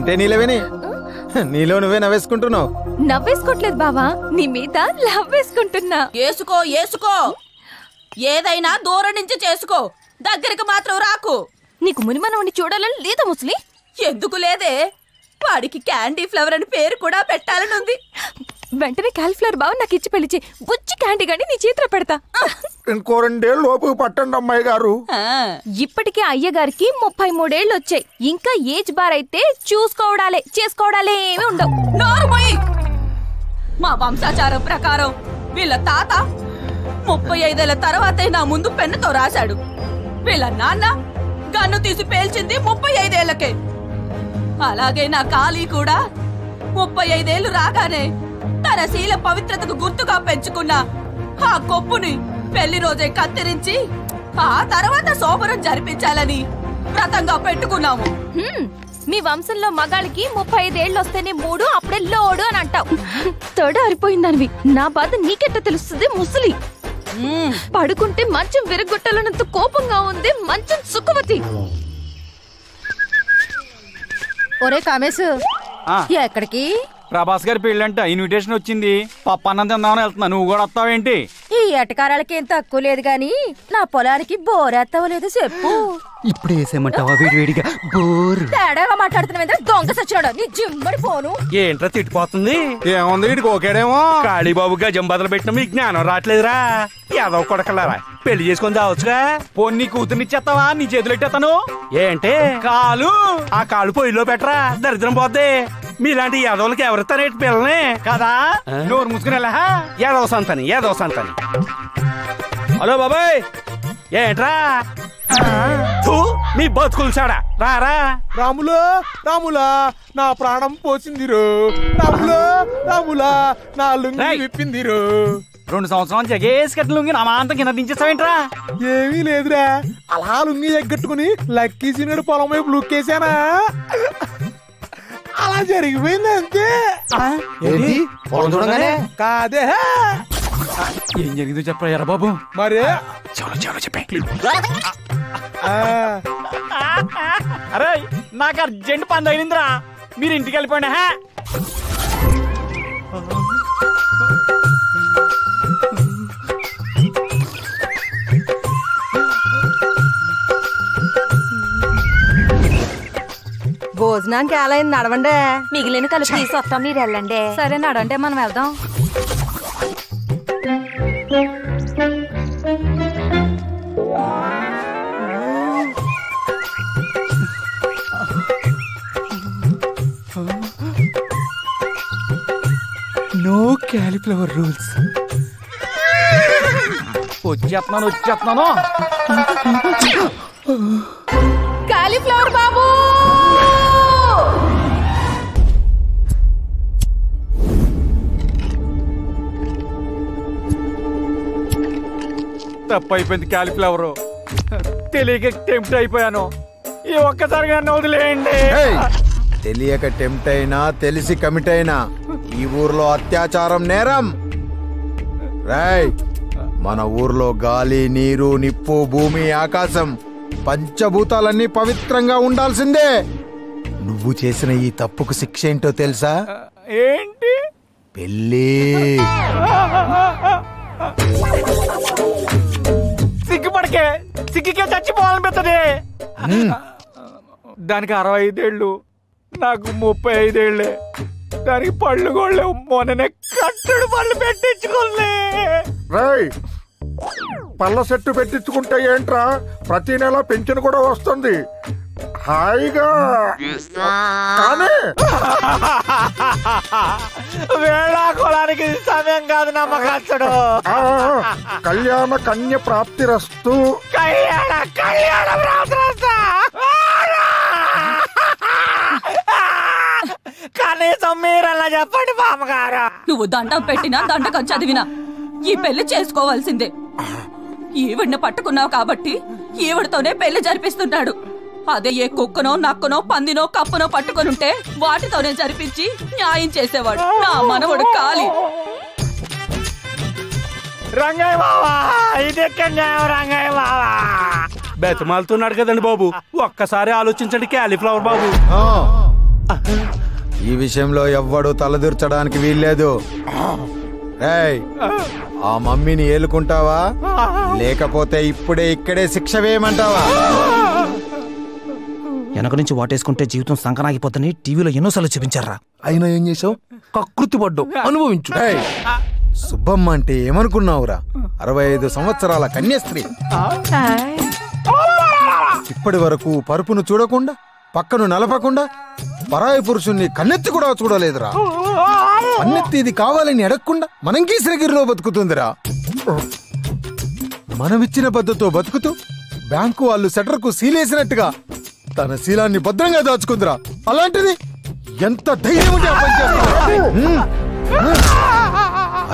ఏంటే నీలవేని నీలో నువ్వే నవ్వేసుకుంటున్నావు? నవ్వేసుకోవట్లేదు బావా, నీ మీద లవ్ వేసుకుంటున్నా. ఏసుకో ఏసుకో, ఏదైనా దూరం నుంచి చేసుకో, దగ్గరికి మాత్రం రాకు. నీకు మునిమనవని చూడాలని లేదా ముసలి? ఎందుకు లేదే, వాడికి క్యాండీ ఫ్లవర్ అని పేరు కూడా పెట్టాలనుంది. వెంటనే క్యాలిఫ్లవర్ బావ నాకు ఇచ్చి పెళ్లిచి బుచ్చి క్యాండీ గాని నీ చేతిలో పెడతా. ఇంకో 2 ఏళ్ళు లోపు పట్టండి అమ్మాయి గారు. ఇప్పటికే అయ్యగారికి 33 ఏళ్ళు వచ్చాయి. ఇంకా ఏజ్ బార్ అయితే చేసుకోవడాలే ఏమీ ఉండవు. నోరుమోయి. మా వంశాచారం ప్రకారం వీళ్ళ తాత 35 ఏళ్ల తర్వాతే నా ముందు పెన్నుతో రాశాడు. వీళ్ళ నాన్న గన్ను తీసి పేల్చింది 35 ఏళ్లకే. అలాగే నా కాళీ కూడా 35 ఏళ్లు రాగానే తన శీల పవిత్రతకు గుర్తుగా పెంచుకున్న ఆ కొప్పుని పెళ్లి రోజే కత్తిరించి ఆ తర్వాత శోభనం జరిపించాలని వ్రతంగా పెట్టుకున్నాము. మీ వంశంలో మగాళ్ళకి 35 ఏళ్ళు వస్తేనే 3, అప్పుడే లోడు అని అంటావు. తొడ అరిపోయిందనివి, నా బాధ నీకెట్ట తెలుస్తుంది ముసలి? పడుకుంటే మంచం విరగొట్టాలన్నంత కోపంగా ఉంది మంచం సుఖవతి. ఒరే కామేశ్, ఎక్కడికి? ప్రభాస్ గారి పెళ్ళంట, ఇన్విటేషన్ వచ్చింది. పప్పన్నం తిందామని వెళ్తున్నా, నువ్వు కూడా వస్తావేంటి? ఈ ఎటకారాలకి ఏం తక్కువ లేదు గాని నా పొలానికి బోరేస్తావో లేదో చెప్పు. ఇప్పుడు వేసేయమంటావా వేడివేడిగా? బోర్ తేడాగా మాట్లాడుతున్నా దొంగ సచ్చినాడు నీ జిమ్మడి పోను. ఏంట్రా తిట్టిపోతుంది? ఏముంది వీడికి ఓకేడేమో. కాళీబాబు గజం బదులు పెట్టిన మీకు జ్ఞానం రావట్లేదురా? ఏదో కొడకలారా పెళ్లి చేసుకొని చావచ్చుగా. పొన్ని కూతురునిచ్చేస్తావా? నీ చేతులు ఎట్టేస్తాను. ఏంటే కాలు ఆ కాలు పొయ్యిలో పెట్టరా, దరిద్రం పోద్ది. మీలాంటి యాదవులకి ఎవరిస్తారేటి పిల్లని కదా? నోరు మూసుకునేలా ఏదో సంతని. హలో బాబాయ్, ఏంట్రా మీ బతుకులు చాడా రారా. రాములా నా ప్రాణం పోసిందిరు. రాములా నా లుంగి విప్పిందిరు. 2 సంవత్సరాలు జగేసి కట్టిన లుంగి నా మాంతం కింద దించేస్తావేంట్రా? ఏమీ లేదురా, అలా లుంగి ఎగ్గట్టుకుని లక్కీ సీనుడు పొలం వైపు లుక్కేసానా, అలా జరిగిపోయింది అంతే. కాదే, ఏం జరిగిందో చెప్పరా ఎర్ర బాబు? మరి చెప్పే. అరే నాకు అర్జెంట్ పని తగిలిందిరా, మీరు ఇంటికి వెళ్ళిపోండి. భోజనానికి ఎలా అయింది? నడవండి. మిగిలిన కలిపి తీసుకొస్తాం, మీరు వెళ్ళండి. సరే నడంటే మనం వెళ్దాం. No cauliflower rules. వచ్చేస్తున్నాను. కాలీఫ్లవర్ బాబు, తప్పు అయిపోయింది. క్యాలిఫ్లవర్ తెలియక టెంప్ట్ అయిపోయాను. ఈ ఒక్కసారిగా నన్ను వదిలేయండి. తెలియక టెంప్ట్ అయినా తెలిసి కమిట్ అయినా ఈ ఊర్లో అత్యాచారం నేరం. రాయ్, మన ఊర్లో గాలి, నీరు, నిప్పు, భూమి, ఆకాశం పంచభూతాలన్నీ పవిత్రంగా ఉండాల్సిందే. నువ్వు చేసిన ఈ తప్పుకు శిక్ష ఏంటో తెలుసా? ఏంటి? పెళ్ళి. సిగ్గుకే చచ్చిపోవాలని పెద్దది. దానికి 65 ఏళ్ళు, నాకు 35 ఏళ్ళే. దానికి పళ్ళు కూడా మొన్ననే కట్టడు పళ్ళు పెట్టించుకోలే. పళ్ళ సెట్టు పెట్టించుకుంటే ఏంట్రా, ప్రతి నెల పెన్షన్ కూడా వస్తుంది హాయిగా. వేళాకోళానికి సమయం కాదు నమ్మకచ్చడు. కళ్యాణ కన్య ప్రాప్తిరస్తు. కళ్యాణ ప్రాప్తిరస్తు. కనీసం మీరలా చెప్పండి బామ్మగారు. నువ్వు దండం పెట్టినా దండకం చదివినా ఈ పెళ్లి చేసుకోవాల్సిందే. ఈవిడ్ని పట్టుకున్నావు కాబట్టి ఈవిడతోనే పెళ్లి జరిపిస్తున్నాడు. అదే ఏ కుక్కనో, నక్కనో, పందినో, కప్పనో పట్టుకొనుంటే వాటితోనే జరిపించి న్యాయం చేసేవాడు నా మనవడు కాళీ. రంగయ్య బావా, ఇదెక్కడ న్యాయం రంగయ్య బావా? బెతమాలుతున్నాడు కదండి బాబు, ఒక్కసారి ఆలోచించండి క్యాలీఫ్లవర్ బాబు. ఈ విషయంలో ఎవ్వడు తలదూర్చడానికి వీల్లేదు. ఏయ్, ఆ మమ్మీని ఏలుకుంటావా లేకపోతే ఇప్పుడే ఇక్కడే శిక్ష వేయమంటావా? వెనక నుంచి వాటేసుకుంటే జీవితం సంకనాగిపోతుందని టీవీలో ఎన్నోసార్లు చూపించారా. అయినా ఏం చేసావు? కకృతి పడ్డావు, అనుభవించు. ఏయ్, సుబ్బమ్మ అంటే ఏమనుకున్నావురా? 65 సంవత్సరాల కన్యాస్త్రీ. ఇప్పటి వరకు పరుపును చూడకుండా, పక్కను నలపకుండా, పరాయి పురుషుణ్ణి కన్నెత్తి కూడా చూడలేదురా. కన్నెత్తి ఇది కావాలని అడగకుండా మనం గీసిరగిరిలో బతుకుతుందిరా. మనమిచ్చిన పద్ధతితో బతుకుతూ బ్యాంకు వాళ్ళు సెటర్కు సీలేసినట్టుగా తన శీలాన్ని భద్రంగా దాచుకుందిరా. అలాంటిది ఎంత ధైర్యం ఉంటే ఆ పని చేస్తుందిరా?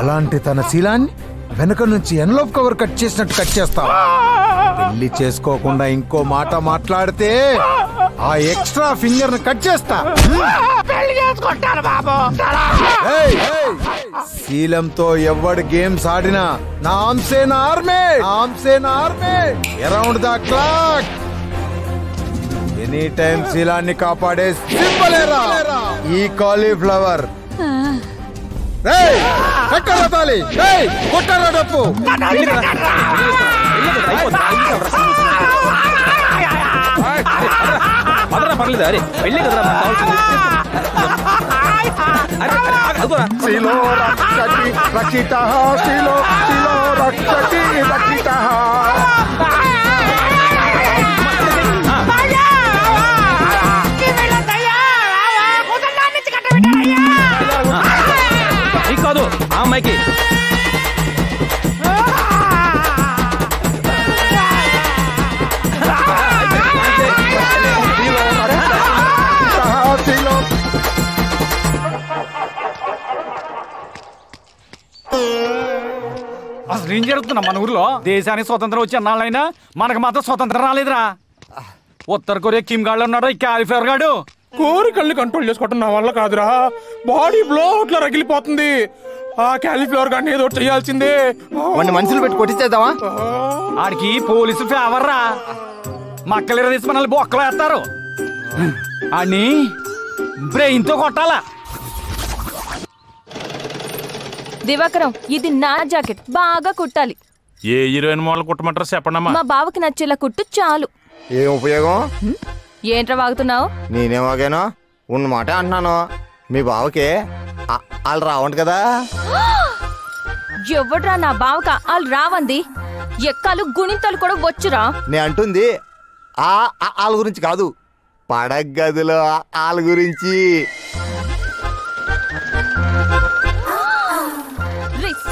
అలాంటి తన శీలాన్ని వెనక నుంచి ఎన్లోప్ కవర్ కట్ చేసినట్టు కట్ చేస్తావా? పెళ్లి చేసుకోకుండా ఇంకో మాట మాట్లాడితే ఆ ఎక్స్ట్రా ఫింగర్ ని కట్ చేస్తా. శీలంతో ఎవడు గేమ్స్ ఆడినా నామ్సే నా ఆర్మే, నామ్సే నా ఆర్మే. Around the clock any time శీలాన్ని కాపాడే సింబలేరా ఈ కాలీఫ్లవర్. కట్టాలి, కొట్టారా డప్పు. పర్లేదు, అరే వెళ్ళే కదరా కాదు ఆ అమ్మాయికి. అసలు ఏం జరుగుతున్నా మన ఊర్లో? దేశానికి స్వతంత్రం వచ్చి అన్నాళ్ళైనా మనకు మాత్రం స్వతంత్రం రాలేదురా. ఉత్తర కొరియా కిమ్ గాడు ఉన్నాడు, ఈ కాలిఫ్లవర్ గాడు. కోరికల్ని కంట్రోల్ చేసుకోవటం నా వల్ల కాదురా. బాడీ బ్లో అట్లా రగిలిపోతుంది. ఆ కాలీఫ్లవర్ గాని ఏదో చేయాల్సిందే. మనుషులు పెట్టి కొట్టించేద్దామా? ఆడికి పోలీసు ఫేవర్ రా. మక్కలు తీసి మనల్ని బొక్కలు వేస్తారు. అని బ్రెయిన్ తో కొట్టాలా. దివాకరం, ఇది నా జాకెట్, బాగా కుట్టాలి. ఏ హీరోయిన్ మోడల్ కుట్టమంటారు చెప్పండమ్మా. మా బావకి నచ్చేలా కుట్టు చాలు. ఏం ఉపయోగం? ఏంట్రా వాగుతున్నావు? నేనేం వాగాను? ఉన్న మాట అంటున్నాను. మీ బావకే వాళ్ళు రావంట కదా. ఎవడ్రా నా బావక వాళ్ళు రావంది? ఎక్కాలు గుణింతలు కూడా వచ్చురా. నే అంటుంది వాళ్ళ గురించి కాదు, పడగదిలో వాళ్ళ గురించి.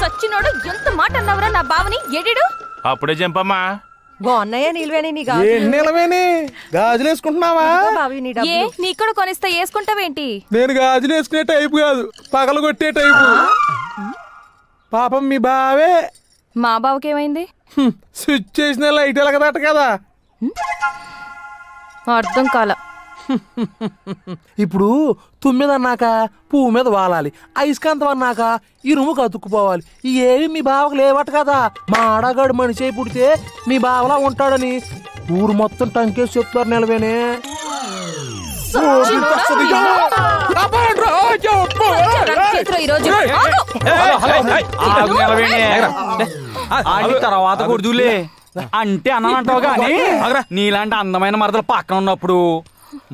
సచ్చినోడు ఎంత మాట అన్నవరా నా బావని? ఎడిడు అప్పుడే చంపమ్మా. బాగున్నాయా నీళ్ళవేని? నీ గాజులు వేసుకుంటున్నావా? ఏ నీ కూడా కొనిస్తా వేసుకుంటావేంటి? నేను గాజులు వేసుకునే టైపు కాదు, పగలు కొట్టే టైపు. పాపం మీ బావే. మా బావకేమైంది? స్విచ్ చేసిన లైట్ ఎలగదట కదా. అర్థం కాల. ఇప్పుడు తుమ్మిద అన్నాక పువ్వు మీద వాలాలి, అయస్కాంతం అన్నాక ఇరుము కతుక్కుపోవాలి. ఏవి మీ బావకు లేవట కదా. మా ఆడగాడు మనిషి అయి పుడితే మీ బావలా ఉంటాడని ఊరు మొత్తం టంకేసి చెప్తారు. నిలవేనే తర్వాత కొడుదులే అంటే అన్నానంటావు గాని, నీలాంటి అందమైన మరదలు పక్కన ఉన్నప్పుడు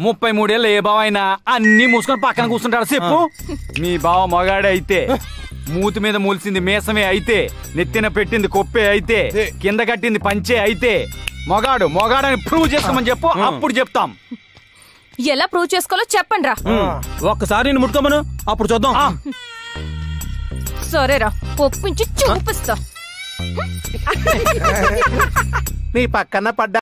33 ఏళ్ళు ఏ బావ అయినా అన్ని మూసుకొని పక్కన కూర్చుంటాడు చెప్పు. మీ బావ మగాడే అయితే, మూతి మీద మూల్సింది మీసమే అయితే, నెత్తిన పెట్టింది కొప్పే అయితే, కింద కట్టింది పంచే అయితే మొగాడు మొగాడని ప్రూవ్ చేసుకోమని చెప్పు, అప్పుడు చెప్తాం. ఎలా ప్రూవ్ చేసుకోవాలో చెప్పండి రా. ఒక్కసారి నేను ముట్టుకోమను, అప్పుడు చూద్దాం. సరేరా, ఒప్పించి చూపిస్తా. నీ పక్కన పడ్డా